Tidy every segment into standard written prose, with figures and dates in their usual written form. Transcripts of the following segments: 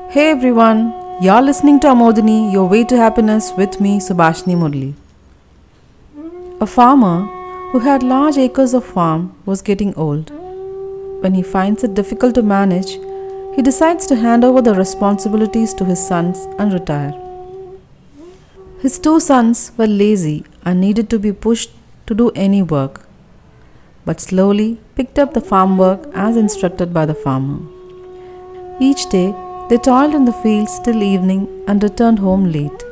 Hey everyone, you're listening to Amodini, your way to happiness with me, Subhashini Murali. A farmer who had large acres of farm was getting old. When he finds it difficult to manage, he decides to hand over the responsibilities to his sons and retire. His two sons were lazy and needed to be pushed to do any work, but slowly picked up the farm work as instructed by the farmer. Each day, they toiled in the fields till evening and returned home late.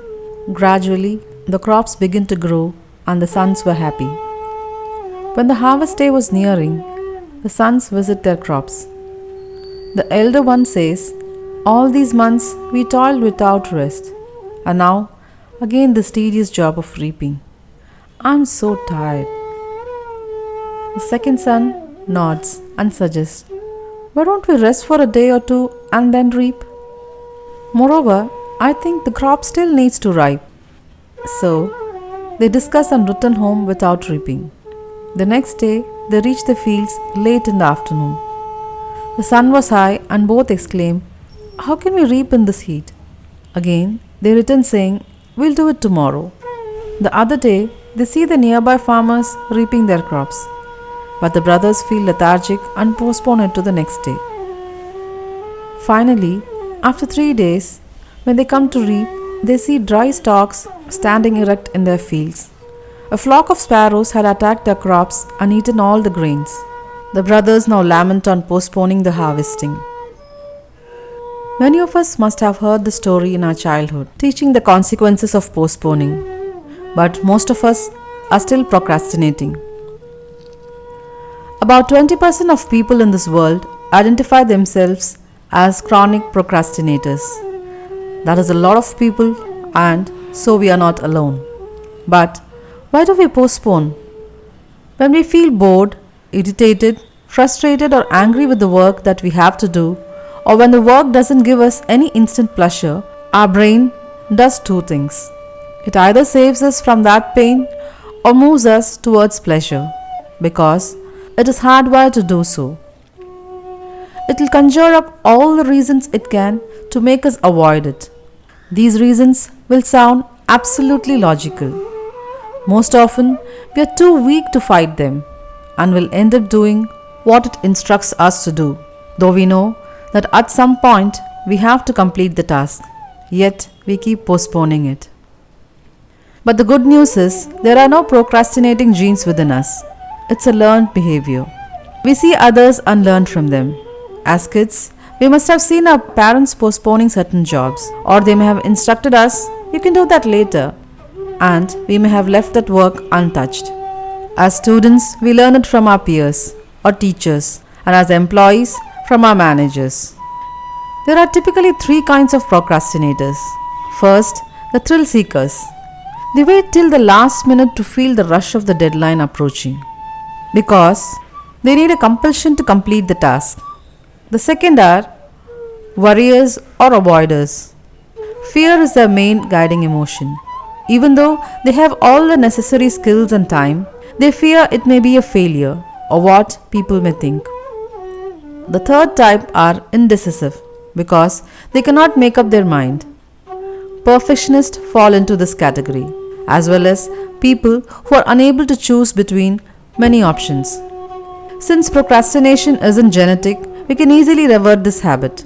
Gradually, the crops began to grow and the sons were happy. When the harvest day was nearing, the sons visit their crops. The elder one says, "All these months we toiled without rest, and now again this tedious job of reaping. I'm so tired." The second son nods and suggests, "Why don't we rest for a day or two and then reap? Moreover, I think the crop still needs to ripe." So, they discuss and return home without reaping. The next day, they reach the fields late in the afternoon. The sun was high and both exclaim, "How can we reap in this heat?" Again, they return saying, "We'll do it tomorrow." The other day, they see the nearby farmers reaping their crops, but the brothers feel lethargic and postpone it to the next day. Finally, after 3 days, when they come to reap, they see dry stalks standing erect in their fields. A flock of sparrows had attacked their crops and eaten all the grains. The brothers now lament on postponing the harvesting. Many of us must have heard the story in our childhood, teaching the consequences of postponing. But most of us are still procrastinating. About 20% of people in this world identify themselves as chronic procrastinators. That is a lot of people, and so we are not alone. But why do we postpone? When we feel bored, irritated, frustrated, or angry with the work that we have to do, or when the work doesn't give us any instant pleasure, our brain does two things. It either saves us from that pain or moves us towards pleasure, because it is hardwired to do so. It will conjure up all the reasons it can to make us avoid it. These reasons will sound absolutely logical. Most often, we are too weak to fight them and will end up doing what it instructs us to do, though we know that at some point we have to complete the task, yet we keep postponing it. But the good news is there are no procrastinating genes within us. It's a learned behavior. We see others and learn from them. As kids, we must have seen our parents postponing certain jobs, or they may have instructed us, "You can do that later," and we may have left that work untouched. As students, we learn it from our peers or teachers, and as employees, from our managers. There are typically three kinds of procrastinators. First, the thrill seekers. They wait till the last minute to feel the rush of the deadline approaching, because they need a compulsion to complete the task. The second are worriers or avoiders. Fear is their main guiding emotion. Even though they have all the necessary skills and time, they fear it may be a failure or what people may think. The third type are indecisive because they cannot make up their mind. Perfectionists fall into this category, as well as people who are unable to choose between many options. Since procrastination isn't genetic, we can easily revert this habit.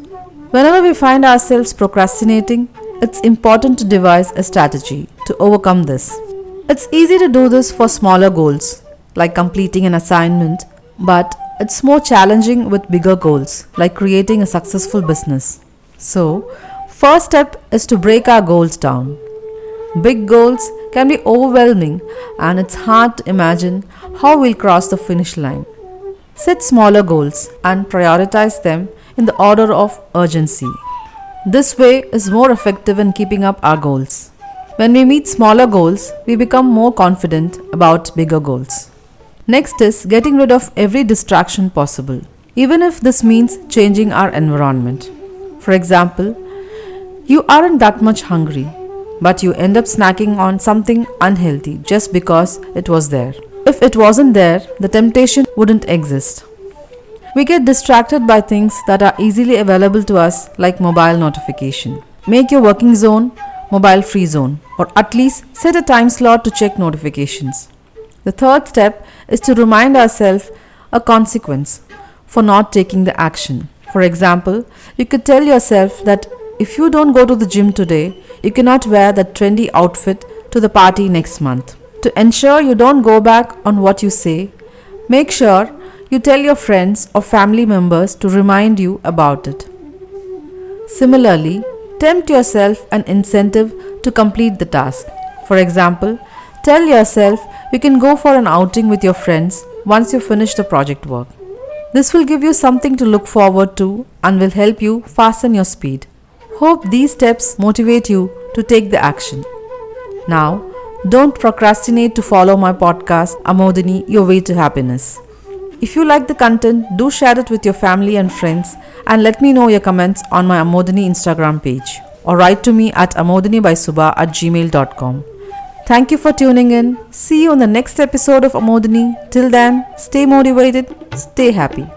Whenever we find ourselves procrastinating, it's important to devise a strategy to overcome this. It's easy to do this for smaller goals, like completing an assignment, but it's more challenging with bigger goals, like creating a successful business. So, first step is to break our goals down. Big goals can be overwhelming, and it's hard to imagine how we'll cross the finish line. Set smaller goals and prioritize them in the order of urgency. This way is more effective in keeping up our goals. When we meet smaller goals, we become more confident about bigger goals. Next is getting rid of every distraction possible, even if this means changing our environment. For example, you aren't that much hungry, but you end up snacking on something unhealthy just because it was there. If it wasn't there, the temptation wouldn't exist. We get distracted by things that are easily available to us, like mobile notification. Make your working zone mobile free zone, or at least set a time slot to check notifications. The third step is to remind ourselves a consequence for not taking the action. For example, you could tell yourself that if you don't go to the gym today, you cannot wear that trendy outfit to the party next month. To ensure you don't go back on what you say, make sure you tell your friends or family members to remind you about it. Similarly, tempt yourself an incentive to complete the task. For example, tell yourself you can go for an outing with your friends once you finish the project work. This will give you something to look forward to and will help you fasten your speed. Hope these steps motivate you to take the action. Now, don't procrastinate to follow my podcast, Amodini, Your Way to Happiness. If you like the content, do share it with your family and friends and let me know your comments on my Amodini Instagram page or write to me at amodinibysuba@gmail.com. Thank you for tuning in. See you in the next episode of Amodini. Till then, stay motivated, stay happy.